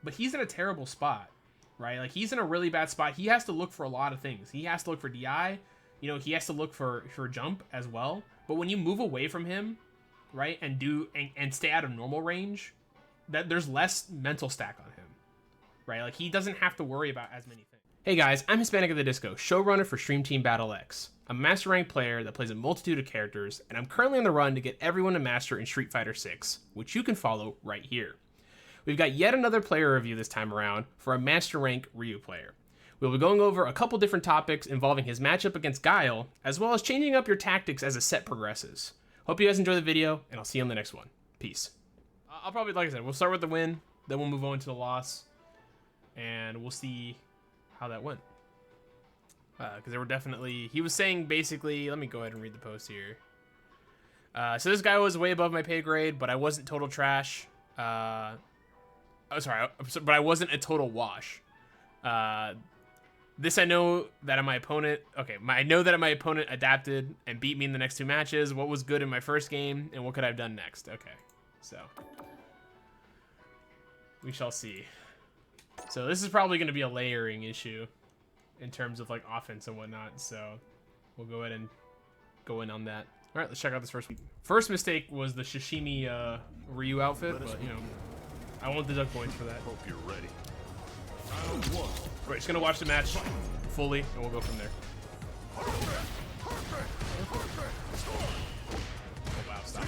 but he's in a terrible spot, right? Like, he's in a really bad spot. He has to look for a lot of things. He has to look for DI. You know, he has to look for jump as well. But when you move away from him, right, and stay out of normal range, that there's less mental stack on him, right? Like, he doesn't have to worry about as many things. Hey guys, I'm Hispanic of the Disco, showrunner for Stream Team Battle X. I'm a master rank player that plays a multitude of characters, and I'm currently on the run to get everyone to master in Street Fighter 6, which you can follow right here. We've got yet another player review this time around for a master rank Ryu player. We'll be going over a couple different topics involving his matchup against Guile, as well as changing up your tactics as the set progresses. Hope you guys enjoy the video, and I'll see you on the next one. Peace. I'll probably, like I said, we'll start with the win, then we'll move on to the loss, and we'll see how that went. Because there were definitely, he was saying basically, let me go ahead and read the post here. So this guy was way above my pay grade, but I wasn't total trash. But I wasn't a total wash. This I know that my opponent, I know that my opponent adapted and beat me in the next two matches. What was good in my first game, and what could I have done next? Okay, so we shall see. So this is probably going to be a layering issue in terms of like offense and whatnot. So we'll go ahead and go in on that. All right, let's check out this first week. First mistake was the Sashimi Ryu outfit, but you know, I won't deduct points for that. Hope you're ready. We're just gonna watch the match fully, and we'll go from there. Oh wow, stop.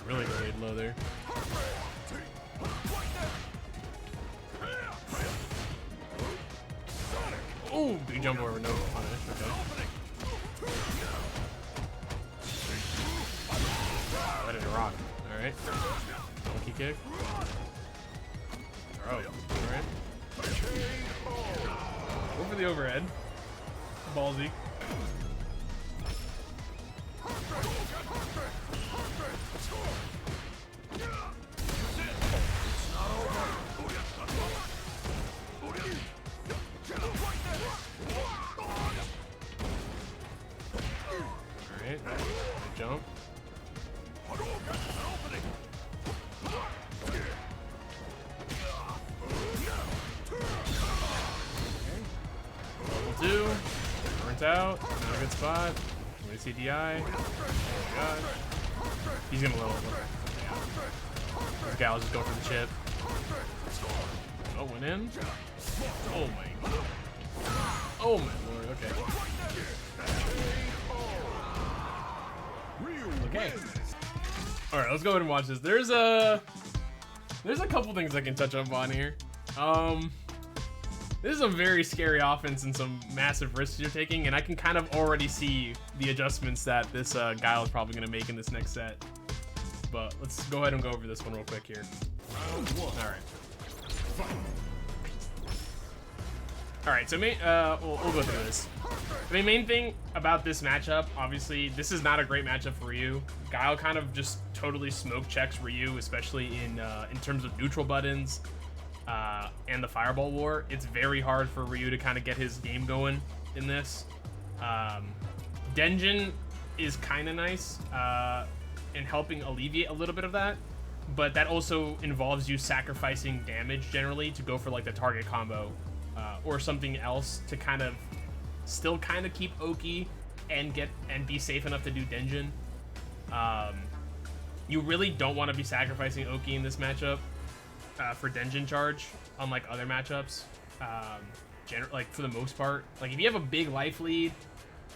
Really delayed low there. Oh, big jump over, no punish. Okay. Oh, that didn't rock. All right. Monkey kick. Throw. All right. Go for the overhead. Ballsy. Alright, jump. Level 2. Burnt out. Not a good spot. Let me see DI. Oh my god. He's gonna level up. This guy was just going for the chip. Oh, went in. Oh my god. Oh my lord, okay. Okay. Alright, let's go ahead and watch this. There's a couple things I can touch up on here. This is a very scary offense and some massive risks you're taking, and I can kind of already see the adjustments that this Guile is probably going to make in this next set. But let's go ahead and go over this one real quick here. Alright, so we'll go through this. The main thing about this matchup, obviously, this is not a great matchup for Ryu. Guile kind of just totally smoke checks Ryu, especially in terms of neutral buttons and the Fireball War. It's very hard for Ryu to kind of get his game going in this. Denjin is kind of nice in helping alleviate a little bit of that, but that also involves you sacrificing damage generally to go for like the target combo or something else to kind of still kind of keep Oki and be safe enough to do Denjin. You really don't want to be sacrificing Oki in this matchup for Denjin charge, unlike other matchups. Like for the most part, like if you have a big life lead,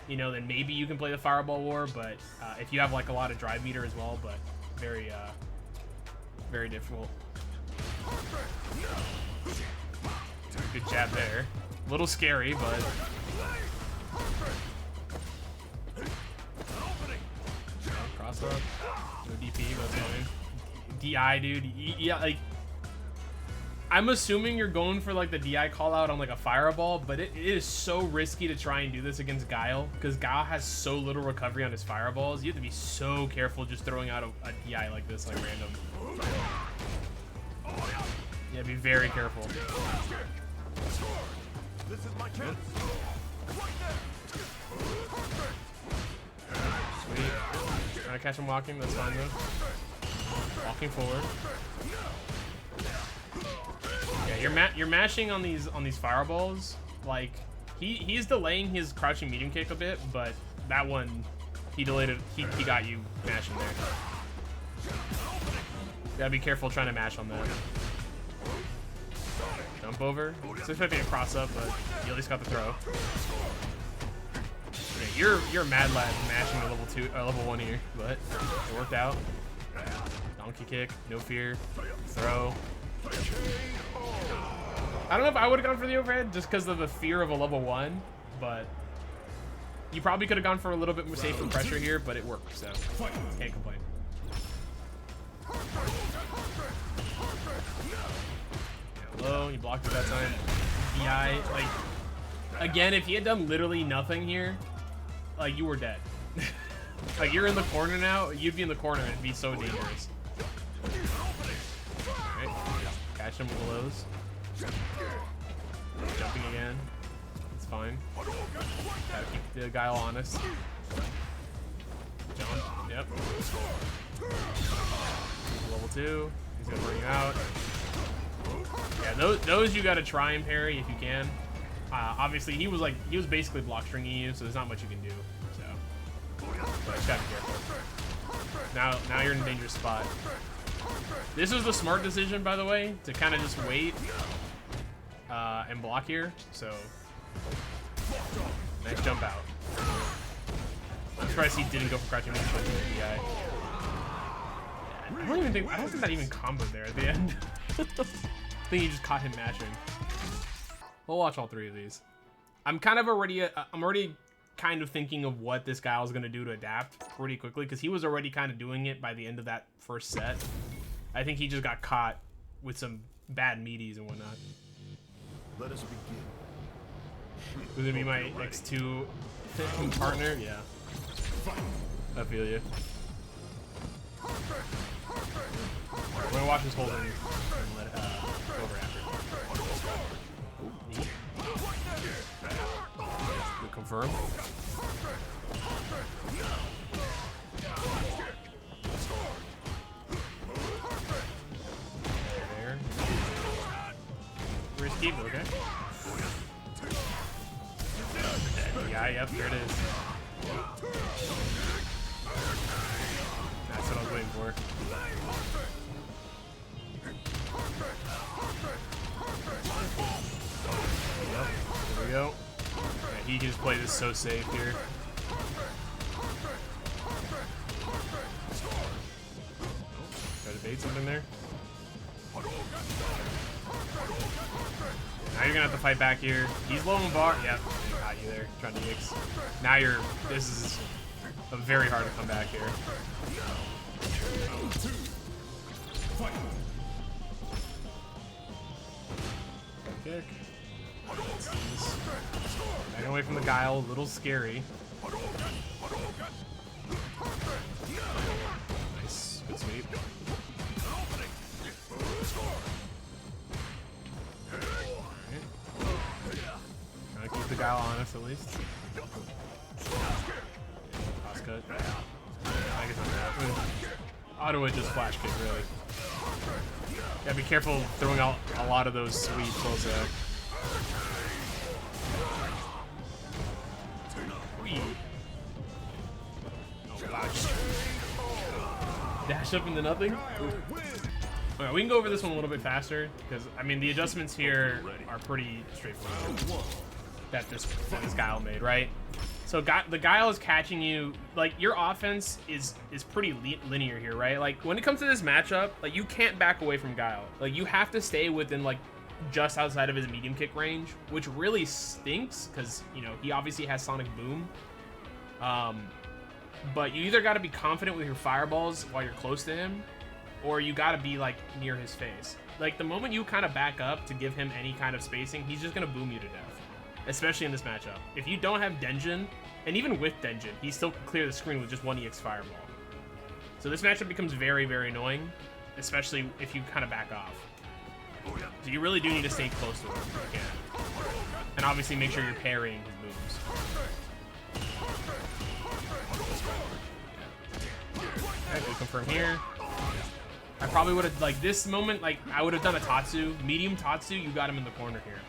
you know, then maybe you can play the Fireball War. But if you have like a lot of drive meter as well, but very difficult. Good jab there. A little scary, but cross up. No DP, but that's fine. DI, dude. Yeah, like I'm assuming you're going for like the DI call out on like a fireball, but it is so risky to try and do this against Guile because Guile has so little recovery on his fireballs. You have to be so careful just throwing out a DI like this, like random. Yeah, be very careful. This is my chance. Sweet. Trying to catch him walking, that's fine though. Walking forward. Yeah, you're mashing on these fireballs. Like he's delaying his crouching medium kick a bit, but that one he delayed it. He got you mashing there. Gotta be careful trying to mash on that. Jump over. It's expecting a cross up, but you at least got the throw. Yeah, you're a mad lad mashing to level 1 here, but it worked out. Donkey kick, no fear, throw. I don't know if I would have gone for the overhead just because of the fear of a level 1, but you probably could have gone for a little bit more safe and pressure here, but it worked, so can't complain. Low, you blocked it that time. DI, like, again, if he had done literally nothing here, like, you were dead. Like, you're in the corner now, you'd be in the corner and it'd be so dangerous. Alright, catch him with the lows. Jumping again. It's fine. Gotta keep the Guile honest. Jump, yep. Level 2, he's gonna bring you out. Yeah, those you gotta try and parry if you can. Obviously, he was basically block stringing you, so there's not much you can do. So, but just gotta be careful. Now you're in a dangerous spot. This was the smart decision, by the way, to kind of just wait and block here. So, nice jump out. I'm surprised he didn't go for crouching mid punch in the DI. I don't think that even comboed there at the end. I think he just caught him mashing. We'll watch all 3 of these. I'm already kind of thinking of what this guy was gonna do to adapt pretty quickly because he was already kind of doing it by the end of that first set. I think he just got caught with some bad meaties and whatnot. Let us begin. Who's gonna be my X2 partner? Yeah. I feel you. We're gonna watch this whole thing and let go over after. Good confirm. There. Risky, but okay. Yeah, yep, there it is. That's what I was waiting for. Yep, there we go. Yeah, he can just play this so safe here. Try to bait something there. Now you're gonna have to fight back here. He's low on bar. Yep, got you there. Trying to mix. Now this is very hard to come back here. Kick. Back away from the Guile, a little scary. Nice, good sweep. Trying to keep the Guile honest at least. Cross cut. I guess not that. Auto it just flash kick, really. Gotta be careful throwing out a lot of those sweeps also. Oh, wow. Dash up into nothing. Alright, we can go over this one a little bit faster because I mean the adjustments here are pretty straightforward that this Guile made, right? So the Guile is catching you, like your offense is pretty linear here, right? Like when it comes to this matchup, like you can't back away from Guile. Like you have to stay within like just outside of his medium kick range, which really stinks because, you know, he obviously has Sonic Boom. But you either got to be confident with your fireballs while you're close to him, or you got to be like near his face. like the moment you kind of back up to give him any kind of spacing, he's just gonna boom you to death. Especially in this matchup. If you don't have Denjin, and even with Denjin, he still can clear the screen with just one EX Fireball. So this matchup becomes very, very annoying, especially if you kind of back off. So you really do need to stay close to him if you can. And obviously make sure you're parrying his moves. Okay, we confirm here. I probably would have, like, this moment, like, I would have done a Tatsu. Medium Tatsu, you got him in the corner here.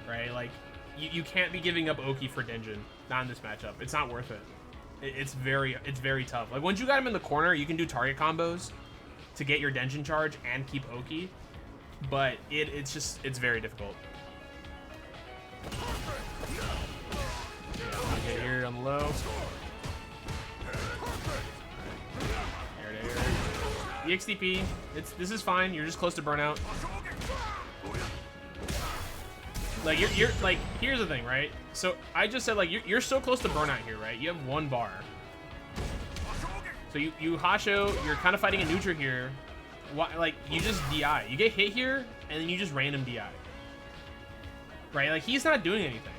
Right? Like, you can't be giving up Oki for Denjin. Not in this matchup. It's not worth it. It's very tough. Like, once you got him in the corner, you can do target combos to get your Denjin charge and keep Oki. But it's very difficult. Yeah, get here on the low. There. EXDP. This is fine. You're just close to burnout. Like you're like, here's the thing, right? So I just said, like, you're so close to burnout here, right? You have one bar. So you Hasho, you're kind of fighting a neutral here. Like, you just DI. You get hit here, and then you just random DI. Right? Like, he's not doing anything.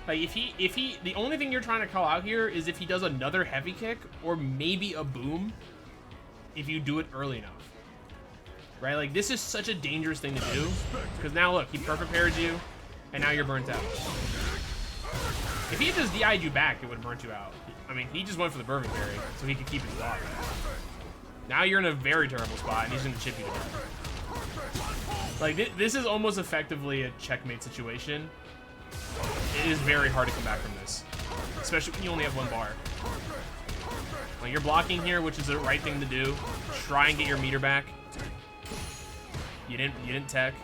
Like, if he the only thing you're trying to call out here is if he does another heavy kick or maybe a boom if you do it early enough. Right? Like, this is such a dangerous thing to do, because now look, he perfect parried you, and now you're burnt out. If he had just DI'd you back, it would have burnt you out. I mean, he just went for the perfect parry, so he could keep his block. Now you're in a very terrible spot, and he's going to chip you to death. Like, this is almost effectively a checkmate situation. It is very hard to come back from this, especially when you only have one bar. Like, you're blocking here, which is the right thing to do. Try and get your meter back. You didn't tech.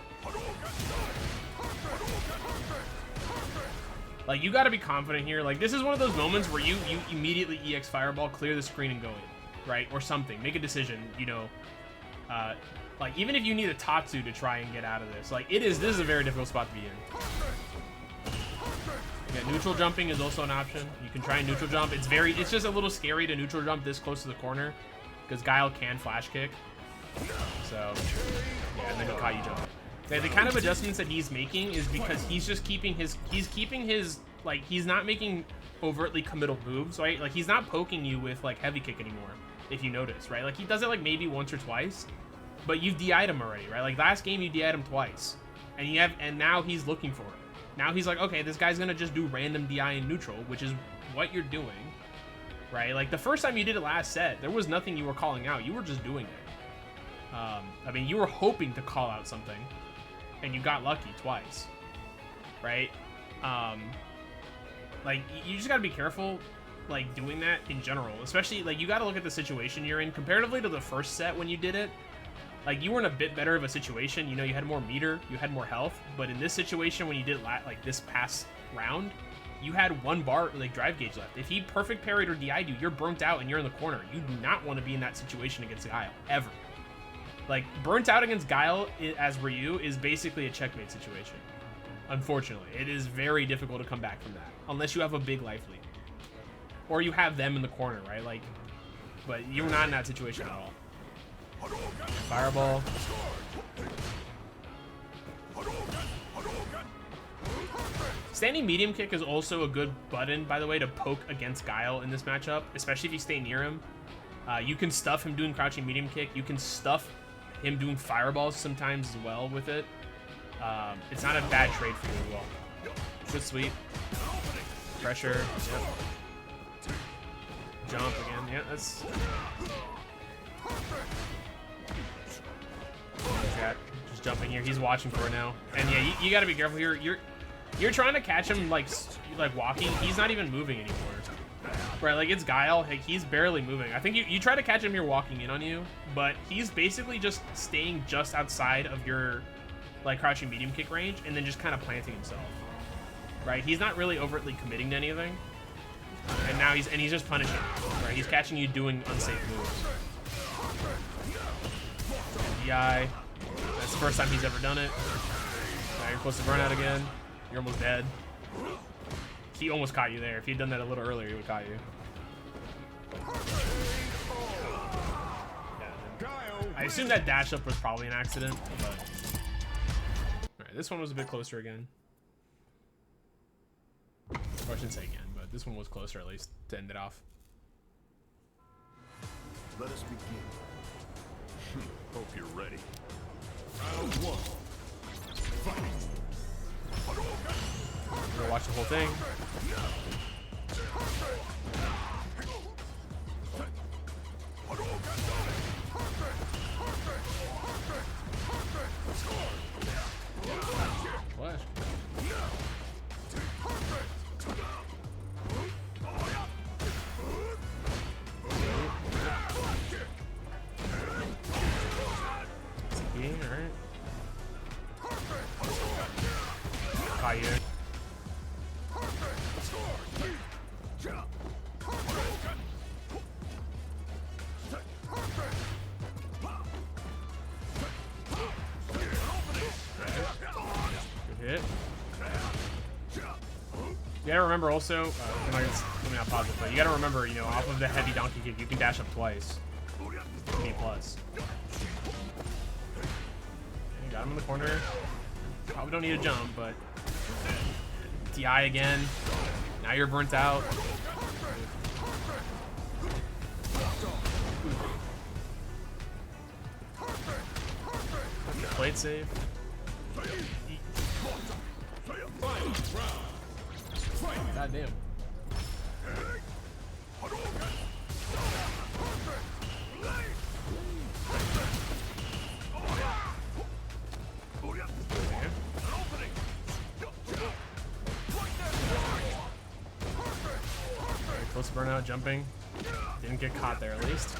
Like, you got to be confident here. Like, this is one of those moments where you immediately EX Fireball, clear the screen, and go in, right? Or something. Make a decision, you know. Like, even if you need a Tatsu to try and get out of this, like, this is a very difficult spot to be in. Yeah, neutral jumping is also an option. You can try and neutral jump. It's just a little scary to neutral jump this close to the corner, because Guile can flash kick. So, yeah, and then he caught you jump. Yeah, the kind of adjustments that he's making is because he's just keeping his, like, he's not making overtly committal moves, right? Like, he's not poking you with, like, heavy kick anymore, if you notice, right? Like, he does it, like, maybe once or twice, but you've DI'd him already, right? Like, last game you DI'd him twice, and now he's looking for it. Now he's like, okay, this guy's gonna just do random DI in neutral, which is what you're doing, right? Like, the first time you did it last set, there was nothing you were calling out. You were just doing it. I mean, you were hoping to call out something, and you got lucky twice, right? Like, you just gotta be careful, like, doing that in general. Especially, like, you gotta look at the situation you're in. Comparatively to the first set when you did it, like, you were in a bit better of a situation. You know, you had more meter, you had more health. But in this situation, when you did it, like, this past round, you had one bar, like, drive gauge left. If he perfect parried or DI'd you, you're burnt out and you're in the corner. You do not want to be in that situation against Guile, ever. Like, burnt out against Guile as Ryu is basically a checkmate situation. Unfortunately, it is very difficult to come back from that, unless you have a big life lead. Or you have them in the corner, right? Like, but you're not in that situation at all. Fireball. Standing medium kick is also a good button, by the way, to poke against Guile in this matchup, especially if you stay near him. You can stuff him doing crouching medium kick. You can stuff him doing fireballs sometimes as well with it. It's not a bad trade for you as well. Good sweep. Pressure. Yep. Jump again. Yeah, that's... Just jumping here. He's watching for it now. And yeah, you gotta be careful here. You're trying to catch him like walking. He's not even moving anymore. Right, like, it's Guile. Like, he's barely moving. I think you try to catch him here walking in on you, but he's basically just staying just outside of your, like, crouching medium kick range and then just kind of planting himself. Right? He's not really overtly committing to anything. And now he's just punishing you. Right? He's catching you doing unsafe moves. DI. That's the first time he's ever done it. Now you're close to burnout again. You're almost dead. He almost caught you there. If he'd done that a little earlier, he would have caught you. I assume that dash up was probably an accident, but... Alright, this one was a bit closer again. Or I shouldn't say again, but this one was closer at least to end it off. Let us begin. Hope you're ready. Round 1. Fight. We're gonna watch the whole thing. What? Alright. Guile. Good hit. You gotta remember also, let me not pause it, but you gotta remember, you know, off of the heavy donkey kick, you can dash up twice. B+. Got him in the corner. Probably don't need a jump, but DI again. Now you're burnt out. Plate save. God damn. Close burnout, jumping. Didn't get caught there at least.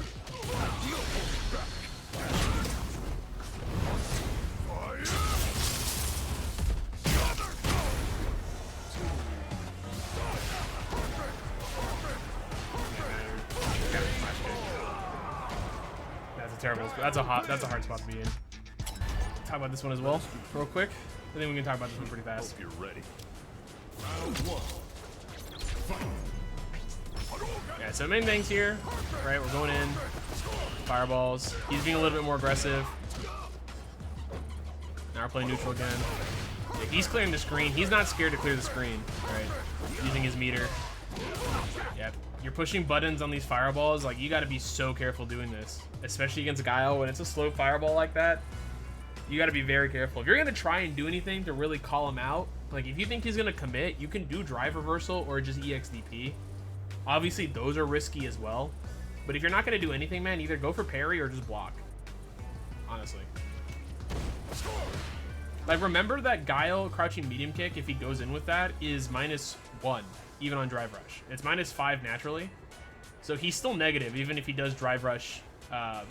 That's a terrible. That's a hard spot to be in. Talk about this one as well, real quick. I think we can talk about this one pretty fast. Hope you're ready. Round 1. Fight. Yeah, so main things here, right? We're going in, fireballs. He's being a little bit more aggressive. Now we're playing neutral again. Yeah, he's clearing the screen. He's not scared to clear the screen, right? Using his meter. Yep. You're pushing buttons on these fireballs. Like, you got to be so careful doing this, especially against Guile when it's a slow fireball like that. You got to be very careful. If you're going to try and do anything to really call him out, like if you think he's going to commit, you can do drive reversal or just EXDP. Obviously, those are risky as well. But if you're not going to do anything, man, either go for parry or just block. Honestly. Like, remember that Guile crouching medium kick, if he goes in with that, is -1, even on drive rush. It's -5 naturally. So he's still negative, even if he does drive rush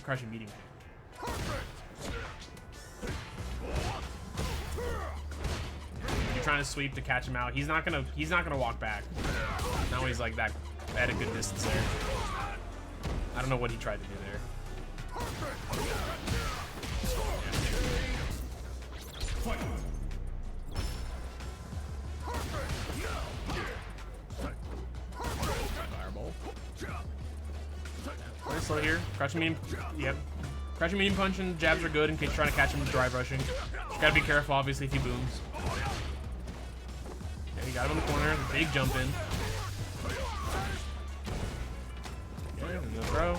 crouching medium kick. You're trying to sweep to catch him out. He's not gonna walk back. Now he's like that at a good distance there. I don't know what he tried to do there. Fireball. Very slow here. Crouching medium. Yep. Crouching medium punch and jabs are good in case you're trying to catch him drive rushing. Just gotta be careful, obviously, if he booms. Okay, you got him in the corner. Big jump in. Okay, and the throw.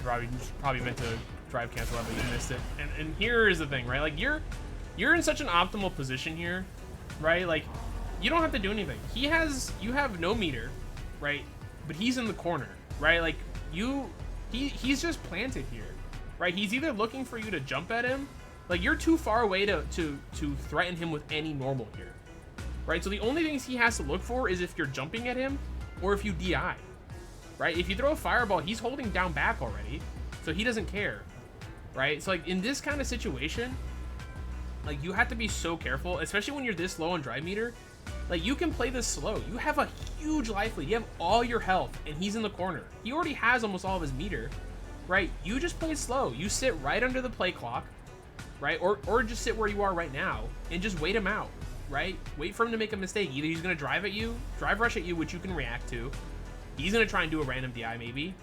Probably meant to drive cancel out, but you missed it. And here is the thing, right? Like you're in such an optimal position here, right? Like you don't have to do anything. You have no meter, right? But he's in the corner, right? Like he's just planted here, right? He's either looking for you to jump at him, like you're too far away to threaten him with any normal here, right? So the only things he has to look for is if you're jumping at him or if you DI, right? If you throw a fireball, he's holding down back already, so he doesn't care, right? So like in this kind of situation, like you have to be so careful, especially when you're this low on drive meter. Like you can play this slow. You have a huge life lead. You have all your health, and he's in the corner. He already has almost all of his meter, right? You just play slow. You sit right under the play clock, right? Or just sit where you are right now and just wait him out, right? Wait for him to make a mistake. Either he's gonna drive rush at you, which you can react to. He's gonna try and do a random DI maybe,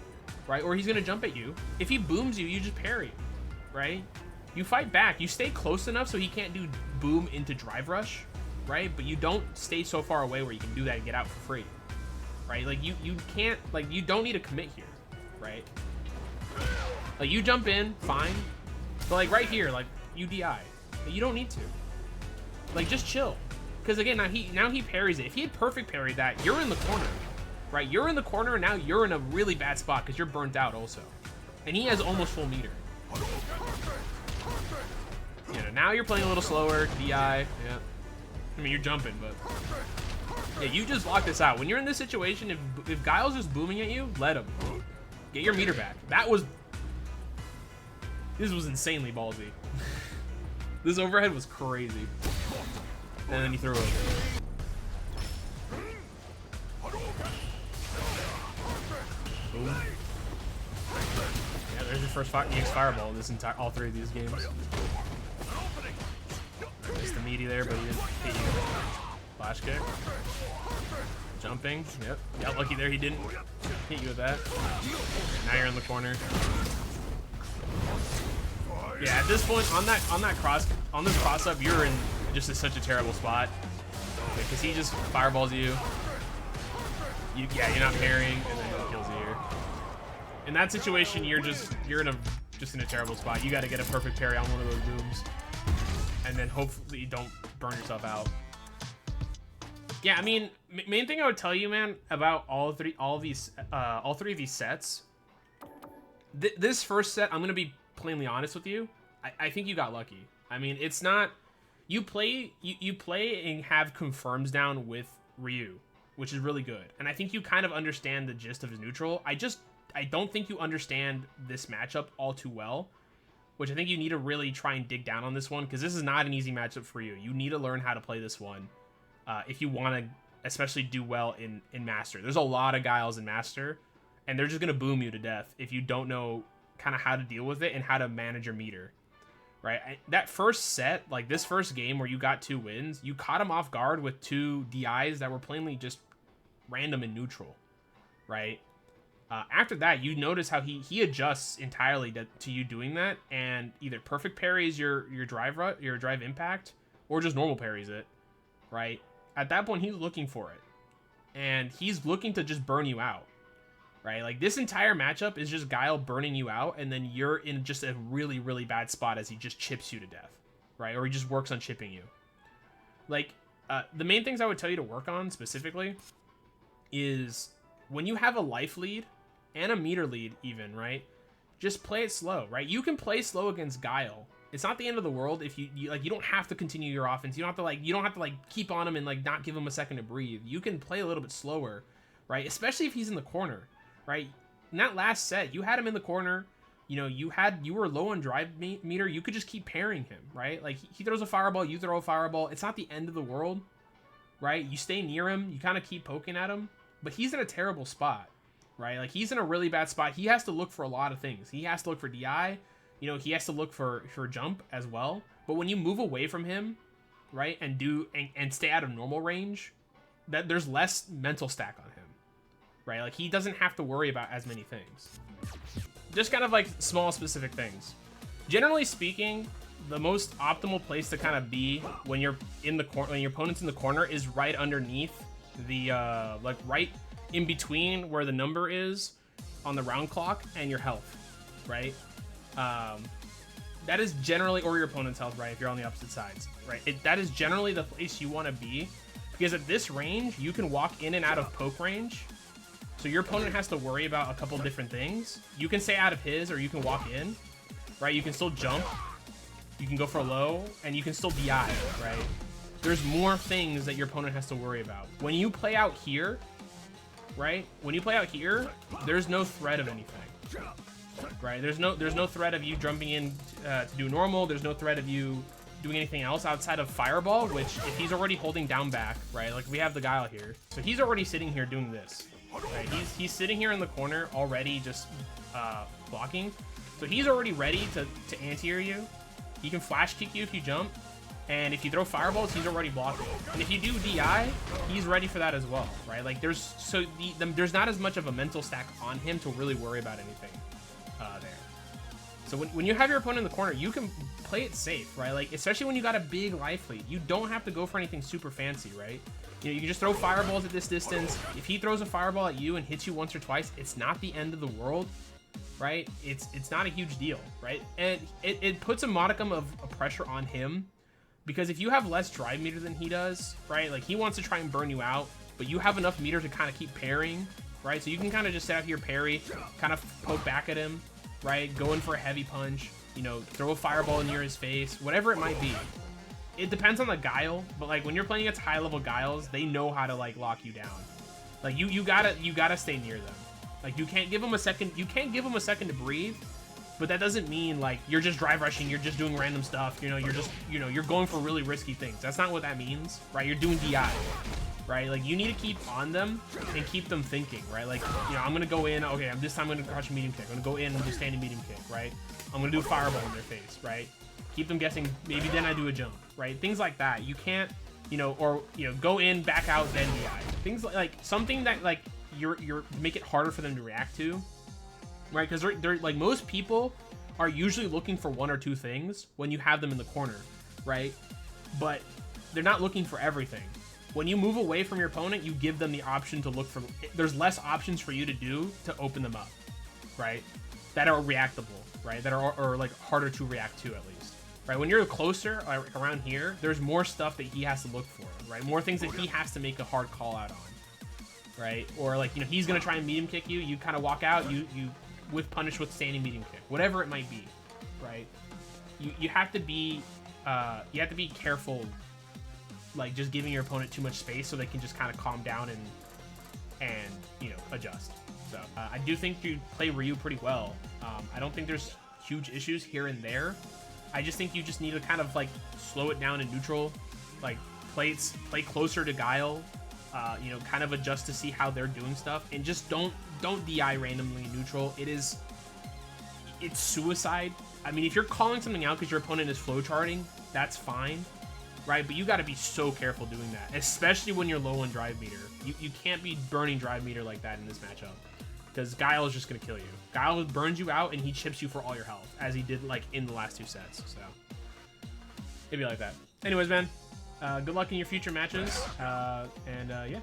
right? Or he's gonna jump at you. If he booms you, you just parry, right? You fight back. You stay close enough so he can't do boom into drive rush, right? But you don't stay so far away where you can do that and get out for free, right? Like you can't, like you don't need to commit here, right? Like you jump in, fine, but like right here, like you DI, you don't need to. Like just chill, because again now he parries it. If he had perfect parried that, you're in the corner, right? You're in the corner, and now you're in a really bad spot because you're burnt out also, and he has almost full meter. You know, now you're playing a little slower, DI, yeah. I mean, you're jumping, but yeah, you just block this out. When you're in this situation, if Guile's just booming at you, let him. Get your meter back. This was insanely ballsy. This overhead was crazy. And then he threw it. Boom. Yeah, there's your first EX fireball this entire all three of these games. Missed the meaty there, but he didn't hit you. Flash kick. Jumping. Yep. Got lucky there. He didn't hit you with that. Now you're in the corner. Yeah, at this point on this cross up, you're in just such a terrible spot because he just fireballs you. Yeah, you're not parrying, and then he kills you here. In that situation, you're in a terrible spot. You got to get a perfect parry on one of those booms, and then hopefully you don't burn yourself out. Yeah, I mean, main thing I would tell you, man, about all three of these sets. This first set, I'm gonna be plainly honest with you. I think you got lucky. I mean, it's not you play and have confirms down with Ryu, which is really good, and I think you kind of understand the gist of his neutral. I don't think you understand this matchup all too well, which I think you need to really try and dig down on this one, because this is not an easy matchup for you. You need to learn how to play this one. If you want to especially do well in Master. There's a lot of Guiles in Master, and they're just going to boom you to death if you don't know kind of how to deal with it and how to manage your meter, right? That first set, like this first game where you got 2 wins, you caught him off guard with 2 DIs that were plainly just random and neutral, right? After that, you notice how he adjusts entirely to you doing that, and either perfect parries your drive impact, or just normal parries it, right? At that point, he's looking for it, and he's looking to just burn you out, right? Like this entire matchup is just Guile burning you out, and then you're in just a really, really bad spot as he just chips you to death, right? Or he just works on chipping you. Like, the main things I would tell you to work on specifically is when you have a life lead and a meter lead even, right? Just play it slow, right? You can play slow against Guile. It's not the end of the world if you don't have to continue your offense. You don't have to keep on him and not give him a second to breathe. You can play a little bit slower, right? Especially if he's in the corner, right? In that last set, you had him in the corner. You know, you were low on drive meter. You could just keep parrying him, right? Like he throws a fireball, you throw a fireball. It's not the end of the world, right? You stay near him, you kind of keep poking at him, but he's in a terrible spot, right? Like he's in a really bad spot. He has to look for a lot of things. He has to look for DI. You know, he has to look for jump as well. But when you move away from him, right, and stay out of normal range, that there's less mental stack on him, right? Like he doesn't have to worry about as many things. Just kind of like small specific things. Generally speaking, the most optimal place to kind of be when you're in the corner, when your opponent's in the corner, is right underneath the like right in between where the number is on the round clock and your health, right? That is generally, or your opponent's health, right? If you're on the opposite sides, right? That is generally the place you want to be, because at this range, you can walk in and out of poke range. So your opponent has to worry about a couple different things. You can stay out of his, or you can walk in, right? You can still jump, you can go for low, and you can still DI, right? There's more things that your opponent has to worry about. When you play out here, right? When you play out here, there's no threat of anything. Right, there's no threat of you jumping in to do normal. There's no threat of you doing anything else outside of fireball, which if he's already holding down back, right, like we have the Guile here, so he's already sitting here doing this, right? He's sitting here in the corner already just blocking, so he's already ready to anti-air you. He can flash kick you if you jump, And if you throw fireballs, he's already blocking. And if you do DI, he's ready for that as well, right? Like there's there's not as much of a mental stack on him to really worry about anything there. So when you have your opponent in the corner, you can play it safe, right? Like especially when you got a big life lead, you don't have to go for anything super fancy, right? You know, you can just throw fireballs at this distance. If he throws a fireball at you and hits you once or twice, it's not the end of the world, right? It's not a huge deal, right? And it puts a modicum of pressure on him. Because if you have less drive meter than he does, right? Like he wants to try and burn you out, but you have enough meter to kind of keep parrying, right? So you can kind of just sit out here, parry, kind of poke back at him, right? Go in for a heavy punch, you know, throw a fireball near his face, whatever it might be. It depends on the Guile, but like when you're playing against high level Guiles, they know how to like lock you down. Like you gotta stay near them. Like you can't give them a second to breathe. But that doesn't mean like you're just drive rushing, you're just doing random stuff, you know, you're going for really risky things. That's not what that means, right? You're doing DI, right? Like you need to keep on them and keep them thinking, right? Like, you know, I'm gonna go in, okay, this time I'm gonna crush a medium kick. I'm gonna go in and do standing medium kick, right? I'm gonna do a fireball in their face, right? Keep them guessing, maybe then I do a jump, right? Things like that. You can't, you know, or you know, go in, back out, then DI. Things like something that like you're make it harder for them to react to. Right, because they're like most people are usually looking for one or two things when you have them in the corner, right? But they're not looking for everything. When you move away from your opponent, you give them the option to look for. There's less options for you to do to open them up, right? That are reactable, right? That are or like harder to react to at least, right? When you're closer, like around here, there's more stuff that he has to look for, right? More things that he has to make a hard call out on, right? Or like, you know, he's gonna try and medium kick you. You kind of walk out. You with punish with standing medium kick, whatever it might be, right? You have to be careful, like just giving your opponent too much space so they can just kind of calm down and you know, adjust. So I do think you play Ryu pretty well. I don't think there's huge issues here and there. I just think you just need to kind of like slow it down in neutral, like play closer to Guile. You know, kind of adjust to see how they're doing stuff, and just don't DI randomly in neutral. It's suicide. I mean, if you're calling something out because your opponent is flowcharting, that's fine, right? But you got to be so careful doing that, especially when you're low on drive meter. You can't be burning drive meter like that in this matchup, because Guile is just gonna kill you. Guile burns you out and he chips you for all your health, as he did like in the last two sets. So it'd be like that. Anyways, man. Good luck in your future matches, and yeah.